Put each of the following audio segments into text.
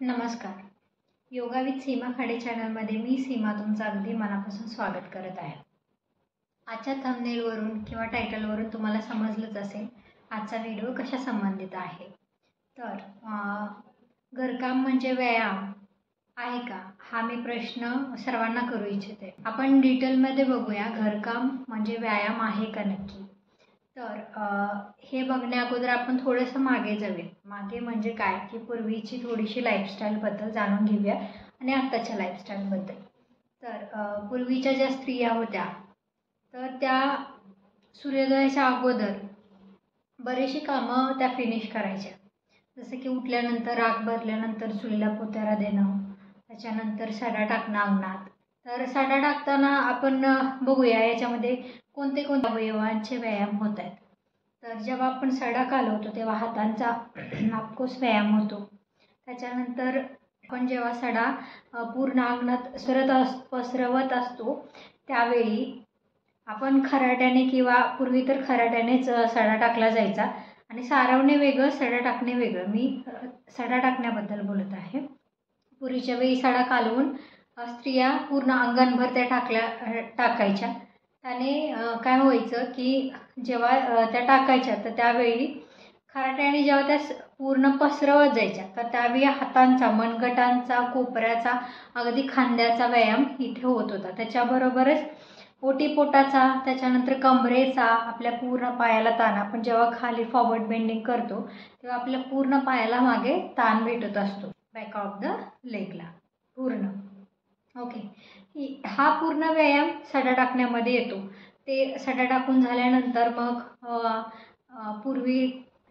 नमस्कार. Yoga with सीमा खाडे चॅनलमध्ये मी सीमा तुमचं अगदी मनापासून स्वागत करत आहे. आजच्या थंबनेलवरून किंवा टायटलवरून तुम्हाला समजलंच असेल आजचा व्हिडिओ कशा संबंधित आहे. तर घरकाम म्हणजे व्यायाम आहे का, हा मी प्रश्न सर्वांना करू इच्छिते. आपण डिटेलमध्ये बघूया घरकाम म्हणजे व्यायाम आहे का नक्की. तर हे बघण्या अगोदर आपण थोडंसं मागे जाऊया. मागे म्हणजे काय की पूर्वीची थोडीशी लाईफस्टाईलबद्दल जाणून घेऊया आणि आत्ताच्या लाईफस्टाईलबद्दल. तर पूर्वीच्या ज्या स्त्रिया होत्या तर त्या सूर्योदयाच्या अगोदर बरीचशी कामं त्या फिनिश करायच्या. जसं की उठल्यानंतर राख भरल्यानंतर चुलीला पोत्यारा देणं, त्याच्यानंतर सडा टाकणं अंगणात. तर सडा टाकताना आपण बघूया याच्यामध्ये कोणते कोणते अवयवांचे व्यायाम होत आहेत. तर जेव्हा आपण सडा कालवतो तेव्हा हातांचा नापकोस व्यायाम होतो. त्याच्यानंतर आपण जेव्हा सडा पूर्ण अंगणात पसरवत असतो त्यावेळी आपण खराट्याने किंवा पूर्वी तर खराट्यानेच सडा टाकला जायचा आणि सारवणे वेगळं सडा टाकणे वेगळं. मी सडा टाकण्याबद्दल बोलत आहे. पूर्वीच्या वेळी सडा कालवून स्त्रिया पूर्ण अंगणभर त्या टाकायच्या. त्याने काय व्हायचं की जेव्हा त्या टाकायच्या तर त्यावेळी खराट्याने जेव्हा त्या पूर्ण पसरवत जायच्या तर त्यावेळी हातांचा, मनगटांचा, कोपऱ्याचा, अगदी खांद्याचा व्यायाम इथे होत होता. त्याच्याबरोबरच ओटीपोटाचा, त्याच्यानंतर कमरेचा, आपल्या पूर्ण पायाला ताण. आपण जेव्हा खाली फॉरवर्ड बेंडिंग करतो तेव्हा आपल्या पूर्ण पायाला मागे ताण भेटत असतो, बॅक ऑफ द लेगला पूर्ण. ओके, हा पूर्ण व्यायाम सडा टाकण्यामध्ये येतो. ते सडा टाकून झाल्यानंतर मग पूर्वी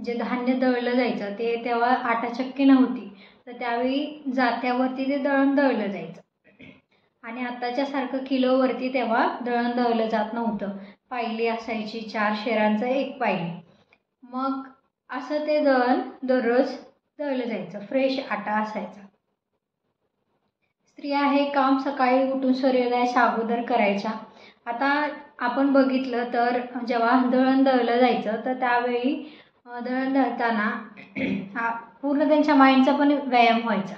जे धान्य दळलं जायचं ते तेव्हा आटाचक्की नव्हती तर त्यावेळी जात्यावरती ते दळण दळलं जायचं आणि आत्ताच्यासारखं किलोवरती तेव्हा दळण दळलं जात नव्हतं. पायली असायची, 4 शेरांचं एक पायली. मग असं ते दळण दररोज दळलं जायचं, फ्रेश आटा असायचा. स्त्रिया हे काम सकाळी उठून सूर्योदयाच्या अगोदर करायच्या. आता आपण बघितलं तर जेव्हा दळण दळलं जायचं तर त्यावेळी दळण दळताना पूर्ण त्यांच्या माइंडचा पण व्यायाम व्हायचा,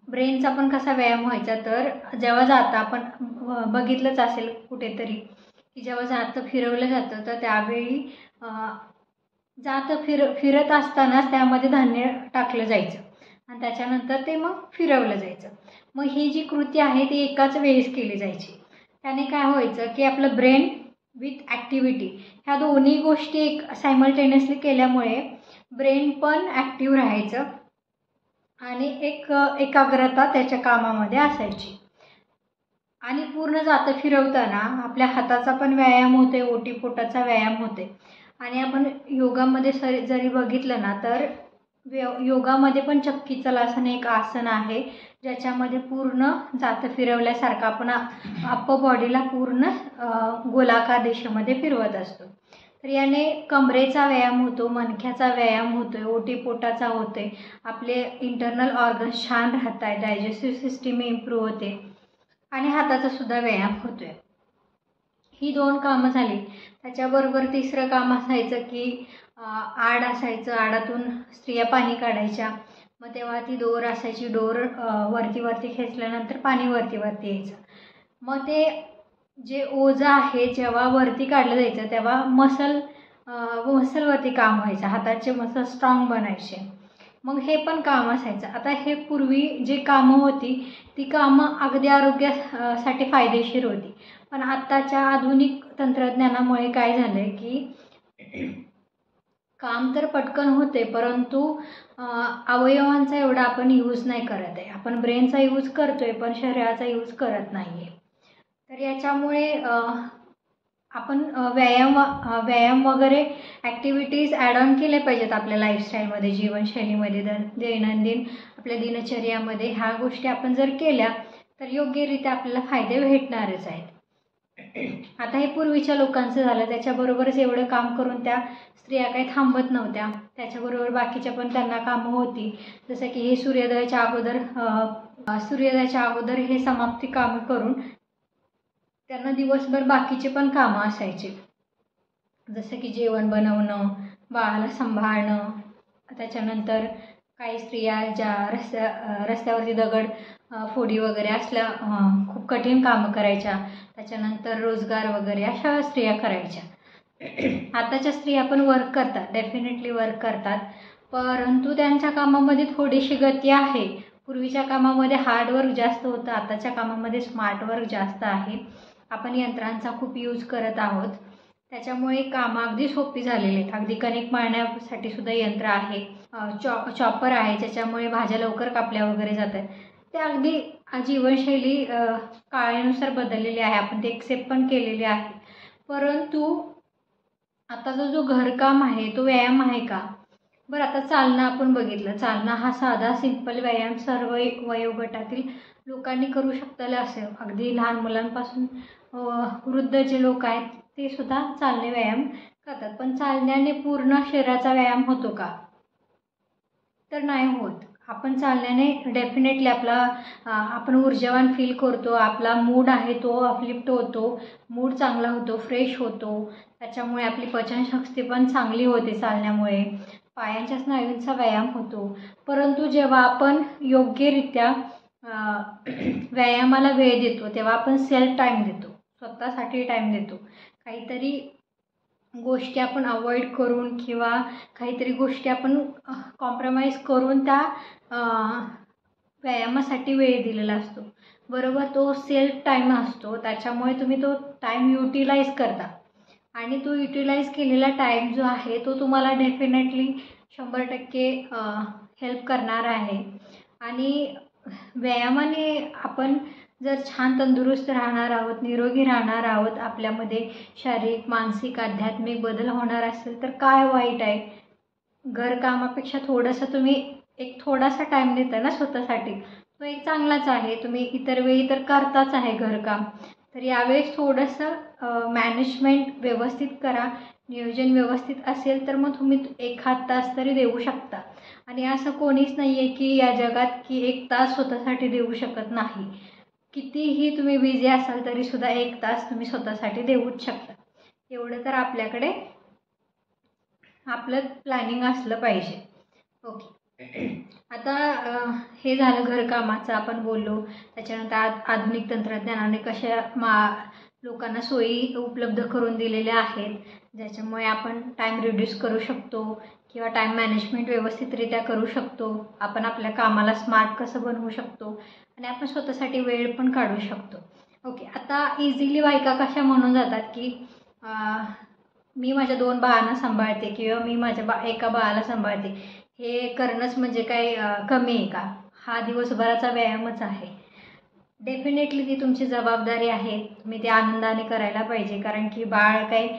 ब्रेनचा पण कसा व्यायाम व्हायचा. तर जेव्हा जाता आपण बघितलंच असेल कुठेतरी की जेव्हा जातं फिरवलं जातं तर त्यावेळी फिरत असतानाच त्यामध्ये धान्य टाकलं जायचं आणि त्याच्यानंतर ते मग फिरवलं जायचं. मग ही जी कृती आहे ती एकाच वेळेस केली जायची. त्याने काय व्हायचं की आपलं ब्रेन विथ ॲक्टिव्हिटी ह्या दोन्ही गोष्टी एक सायमल्टेनियसली केल्यामुळे ब्रेन पण ॲक्टिव्ह राहायचं आणि एकाग्रता त्याच्या कामामध्ये असायची. आणि पूर्ण जातं फिरवताना आपल्या हाताचा पण व्यायाम होते, ओटीपोटाचा व्यायाम होते. आणि आपण योगामध्ये जरी बघितलं ना तर योगामध्ये पण चक्की चलासन एक आसन आहे ज्याच्यामध्ये पूर्ण जातं फिरवल्यासारखं आपण अप्पर बॉडीला पूर्ण गोलाकार दिशेमध्ये फिरवत असतो. तर याने कमरेचा व्यायाम होतो, मणक्याचा व्यायाम होतो, ओटीपोटाचा होते, आपले इंटरनल ऑर्गन्स छान राहत आहे, डायजेस्टिव्ह सिस्टीम इम्प्रूव्ह होते आणि हाताचा सुद्धा व्यायाम होतोय. ही 2 कामं झाली. त्याच्याबरोबर तिसरं काम असायचं की आड असायचं, आडातून स्त्रिया पाणी काढायच्या. मग तेव्हा ती दोर असायची, दोर वरती खेचल्यानंतर पाणी वरती यायचं. मग ते जे ओझं आहे जेव्हा वरती काढलं जायचं तेव्हा मसलवरती काम व्हायचं, हाताचे मसल स्ट्रॉंग बनायचे. मग हे पण काम असायचं. आता हे पूर्वी जे कामं होती ती कामं अगदी आरोग्यासाठी फायदेशीर होती. पण आत्ताच्या आधुनिक तंत्रज्ञानामुळे काय झालं आहे की काम तर पटकन होते परंतु अवयवांचा एवढा आपण यूज नाही करत आहे. आपण ब्रेनचा यूज करतोय पण शरीराचा यूज करत नाही आहे. तर याच्यामुळे आपण व्यायाम वगैरे ॲक्टिव्हिटीज ॲड ऑन केले पाहिजेत आपल्या लाईफस्टाईलमध्ये, जीवनशैलीमध्ये, दैनंदिन आपल्या दिनचर्यामध्ये. ह्या गोष्टी आपण जर केल्या तर योग्यरित्या आपल्याला फायदे भेटणारच आहेत. आता हे पूर्वीच्या लोकांचं झालं. त्याच्याबरोबरच एवढं काम करून त्या स्त्रिया काही थांबत नव्हत्या, त्याच्याबरोबर बाकीच्या पण त्यांना कामं होती. जसं की हे सूर्योदयाच्या अगोदर हे समाप्ती कामं करून त्यांना दिवसभर बाकीचे पण कामं असायचे. जसं की जेवण बनवणं, बाळाला सांभाळणं, त्याच्यानंतर काही स्त्रिया ज्या रस्त्यावरती दगड फोडी वगैरे असल्या खूप कठीण कामं करायच्या, त्याच्यानंतर रोजगार वगैरे अशा स्त्रिया करायच्या. आताच्या स्त्रिया पण वर्क करतात, डेफिनेटली वर्क करतात, परंतु त्यांच्या कामामध्ये थोडीशी गती आहे. पूर्वीच्या कामामध्ये हार्डवर्क जास्त होतं, आताच्या कामामध्ये स्मार्टवर्क जास्त आहे. आपण यंत्रांचा खूप यूज करत आहोत, त्याच्यामुळे कामं अगदी सोपी झालेली आहेत. अगदी कणिक मळण्यासाठी सुद्धा यंत्र आहे, चॉपर आहे, ज्याच्यामुळे भाज्या लवकर कापल्या वगैरे जातात. ते अगदी जीवनशैली काळानुसार बदललेली आहे, आपण ते एक्सेप्ट पण केलेले आहे. परंतु आताचा जो घरकाम आहे तो व्यायाम आहे का? बरं, आता चालणं आपण बघितलं, चालणं हा साधा सिंपल व्यायाम सर्व वयोगटातील लोकांनी करू शकतील. असेल अगदी लहान मुलांपासून वृद्ध जे लोक आहेत ते सुद्धा चालणे व्यायाम करतात. पण चालण्याने पूर्ण शरीराचा व्यायाम होतो का? तर नाही होत. आपण चालण्याने डेफिनेटली आपण ऊर्जावान फील करतो, आपला मूड आहे तो अपलिफ्ट होतो, मूड चांगला होतो, फ्रेश होतो. त्याच्यामुळे आपली पचनशक्ती पण चांगली होते चालण्यामुळे, पायांच्या स्नायूंचा व्यायाम होतो. परंतु जेव्हा आपण योग्यरित्या व्यायामाला वेळ देतो तेव्हा आपण सेल्फ टाईम देतो, स्वतःसाठी टाईम देतो. काहीतरी गोष्टी आपण अवॉइड करून किंवा काहीतरी गोष्टी आपण कॉम्प्रोमाइज करून त्या व्यायामासाठी वेळ दिलेला असतो, बरोबर. तो सेल्फ टाईम असतो, त्याच्यामुळे तुम्ही तो टाईम युटिलाइज करता आणि तो युटिलाइज केलेला टाईम जो आहे तो तुम्हाला डेफिनेटली 100% हेल्प करणार आहे. आणि व्यायामाने आपण जर छान तंदुरुस्त राहणार आहोत, निरोगी राहणार आहोत, आपल्यामध्ये शारीरिक, मानसिक, आध्यात्मिक बदल होणार असेल तर काय वाईट आहे? घरकामापेक्षा थोडंसं तुम्ही एक थोडासा टाईम देता ना स्वतःसाठी, तो एक चांगलाच आहे. तुम्ही इतर वेळी तर करताच आहे घरकाम, तर यावेळेस थोडंसं मॅनेजमेंट व्यवस्थित करा, नियोजन व्यवस्थित असेल तर मग तुम्ही 1 तास तरी देऊ शकता. आणि असं कोणीच नाही आहे की या जगात की 1 तास स्वतःसाठी देऊ शकत नाही. कितीही तुम्ही बिझी असाल तरीसुद्धा 1 तास तुम्ही स्वतःसाठी देऊच शकता. एवढं तर आपल्याकडे आपलं प्लॅनिंग असलं पाहिजे. ओके, आता हे झालं घरकामाचं आपण बोललो. त्याच्यानंतर आधुनिक तंत्रज्ञानाने कशा लोकांना सोयी उपलब्ध करून दिलेल्या आहेत, ज्याच्यामुळे आपण टाईम रिड्यूस करू शकतो किंवा टाईम मॅनेजमेंट व्यवस्थितरित्या करू शकतो. आपण आपल्या कामाला स्मार्ट कसं बनवू शकतो आणि आपण स्वतःसाठी वेळ पण काढू शकतो. ओके, आता इझिली बायका कशा म्हणून जातात की मी माझ्या 2 बाळांना सांभाळते किंवा मी माझ्या एका बाळाला सांभाळते, हे करणंच म्हणजे काय कमी आहे का? हा दिवसभराचा व्यायामच आहे. डेफिनेटली ती तुमची जबाबदारी आहे, तुम्ही ते आनंदाने करायला पाहिजे. कारण की बाळ काही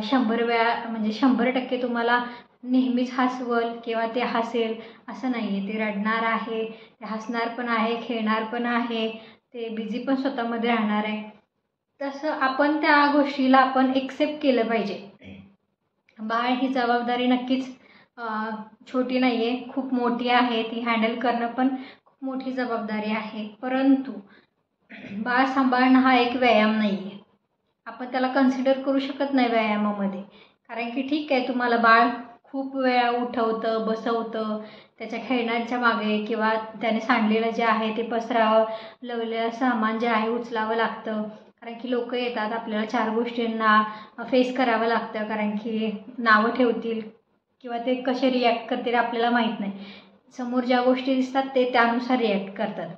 100 वेळा म्हणजे 100% तुम्हाला नेहमीच हसवल किंवा ते हसेल असं नाही आहे. ते रडणार आहे, ते हसणार पण आहे, खेळणार पण आहे, ते बिझी पण स्वतःमध्ये राहणार आहे. तसं आपण त्या गोष्टीला आपण एक्सेप्ट केलं पाहिजे. बाळ ही जबाबदारी नक्कीच छोटी नाही आहे, खूप मोठी आहे. ती हँडल करणं पण खूप मोठी जबाबदारी आहे. परंतु बाळ सांभाळणं हा एक व्यायाम नाही आहे, आपण त्याला कन्सिडर करू शकत नाही व्यायामामध्ये. कारण की ठीक आहे, तुम्हाला बाळ खूप वेळा उठवतं, बसवतं, त्याच्या खेळण्यांच्या मागे किंवा त्याने सांडलेलं जे आहे ते पसरावं, लावलेलं सामान जे आहे उचलावं लागतं. कारण की लोक येतात, आपल्याला 4 गोष्टींना फेस करावं लागतं. कारण की नावं ठेवतील किंवा ते कसे रिॲक्ट करतील आपल्याला माहीत नाही. समोर ज्या गोष्टी दिसतात ते त्यानुसार रिॲक्ट करतात.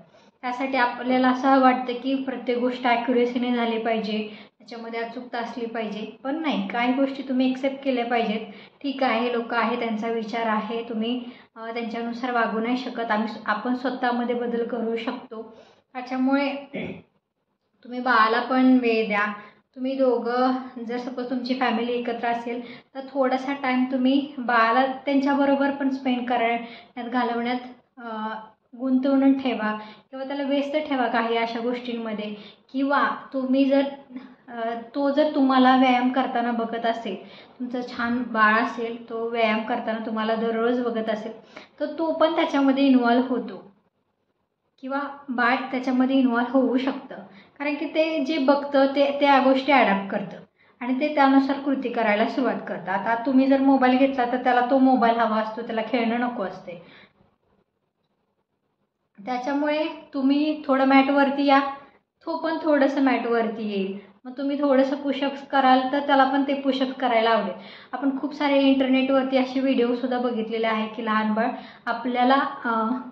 त्यासाठी आपल्याला असं वाटतं की प्रत्येक गोष्ट ॲक्युरेसीने झाली पाहिजे, त्याच्यामध्ये अचूकता असली पाहिजे. पण नाही, काही गोष्टी तुम्ही एक्सेप्ट केल्या पाहिजेत. ठीक आहे, लोक आहे, त्यांचा विचार आहे, तुम्ही त्यांच्यानुसार वागू नाही शकत. आपण स्वतःमध्ये बदल करू शकतो. त्याच्यामुळे तुम्ही बाळाला पण वेळ द्या. तुम्ही दोघं जर सपोज तुमची फॅमिली एकत्र असेल तर थोडासा टाईम तुम्ही बाळाला त्यांच्याबरोबर पण स्पेंड करण्यात घालवण्यात गुंतवून ठेवा किंवा त्याला व्यस्त ठेवा काही अशा गोष्टींमध्ये. किंवा तुम्ही जर तुम्हाला व्यायाम करताना बघत असेल, तुमचं छान बाळ असेल, तो व्यायाम करताना तुम्हाला दररोज बघत असेल तर तो पण त्याच्यामध्ये इन्व्हॉल्व होतो किंवा बाळ त्याच्यामध्ये इन्व्हॉल्व होऊ शकतं. कारण की ते जे बघतं ते त्या गोष्टी ॲडॅप्ट करतं आणि ते त्यानुसार कृती करायला सुरुवात करतं. आता तुम्ही जर मोबाईल घेतला तर त्याला तो मोबाईल हवा असतो, त्याला खेळणं नको असते. त्याच्यामुळे तुम्ही थोडं मॅटवरती या, तो पण थोडंसं मॅटवरती येईल. मग तुम्ही थोडंसं पुशअप्स कराल तर त्याला पण ते पुशअप्स करायला आवडेल. आपण खूप सारे इंटरनेटवरती असे व्हिडिओसुद्धा बघितलेले आहे की लहान बाळ आपल्याला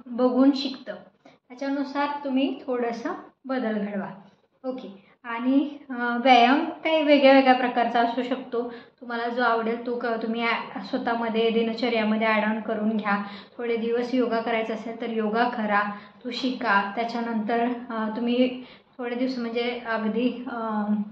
बघून शिकतं. त्याच्यानुसार तुम्ही थोडंसं बदल घडवा. ओके. आणि व्यायाम काही वेगळ्या वेगळ्या प्रकारचा असू शकतो. तुम्हाला जो आवडेल तो तुम्ही स्वतःमध्ये दिनचर्यामध्ये ॲड ऑन करून घ्या. थोडे दिवस योगा करायचा असेल तर योगा करा, तो शिका. त्याच्यानंतर तुम्ही थोडे दिवस म्हणजे अगदी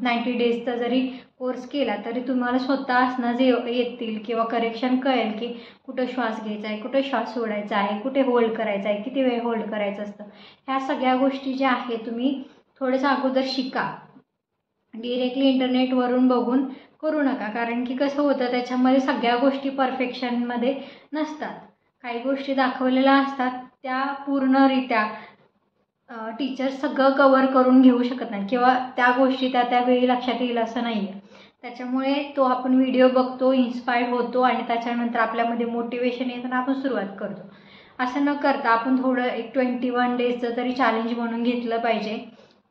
90 डेजचा जरी कोर्स केला तरी तुम्हाला स्वतः आसनं जे येतील किंवा करेक्शन कळेल की कुठं श्वास घ्यायचा आहे, कुठं श्वास सोडायचा आहे, कुठे होल्ड करायचा आहे, किती वेळ होल्ड करायचं असतं. ह्या सगळ्या गोष्टी ज्या आहेत तुम्ही थोडंसं अगोदर शिका. डिरेक्टली इंटरनेटवरून बघून करू नका, कारण की कसं होतं त्याच्यामध्ये सगळ्या गोष्टी परफेक्शनमध्ये नसतात. काही गोष्टी दाखवलेल्या असतात त्या पूर्णरित्या टीचर सगळं कवर करून घेऊ शकत नाही किंवा त्या गोष्टी त्यावेळी लक्षात येईल असं नाही आहे. त्याच्यामुळे तो आपण व्हिडिओ बघतो, इन्स्पायर्ड होतो आणि त्याच्यानंतर आपल्यामध्ये मोटिवेशन येतं आणि आपण सुरुवात करतो. असं न करता आपण थोडं एक 21 डेजचं तरी चॅलेंज म्हणून घेतलं पाहिजे.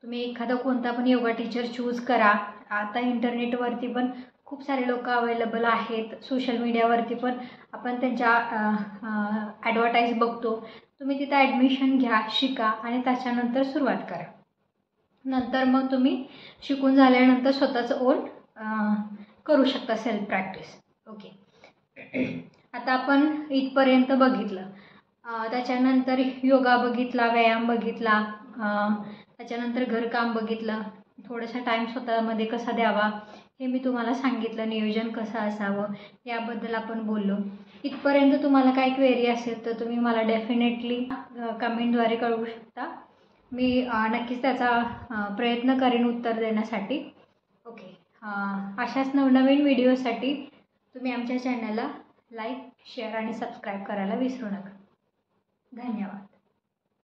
तुम्ही एखादा कोणता पण योगा टीचर चूज करा. आता इंटरनेटवरती पण खूप सारे लोक अवेलेबल आहेत. सोशल मीडियावरती पण आपण त्यांच्या ॲडव्हर्टाईज बघतो. तुम्ही तिथं ॲडमिशन घ्या, शिका आणि त्याच्यानंतर सुरुवात करा. नंतर मग तुम्ही शिकून झाल्यानंतर स्वतःचं ओन करू शकता सेल्फ प्रॅक्टिस. ओके. आता आपण इथपर्यंत बघितलं. त्याच्यानंतर योगा बघितला, व्यायाम बघितला, त्याच्यानंतर घरकाम बघितलं, थोडासा टाईम स्वतःमध्ये कसा द्यावा हे मी तुम्हाला सांगितलं, नियोजन कसं असावं याबद्दल आपण बोललो. इथपर्यंत तुम्हाला काय क्वेरी असेल तर तुम्ही मला डेफिनेटली कमेंटद्वारे कळवू शकता. मी नक्कीच त्याचा प्रयत्न करेन उत्तर देण्यासाठी. ओके. अशाच नवनवीन व्हिडिओसाठी तुम्ही आमच्या चॅनलला लाईक, शेअर आणि सबस्क्राईब करायला विसरू नका. धन्यवाद.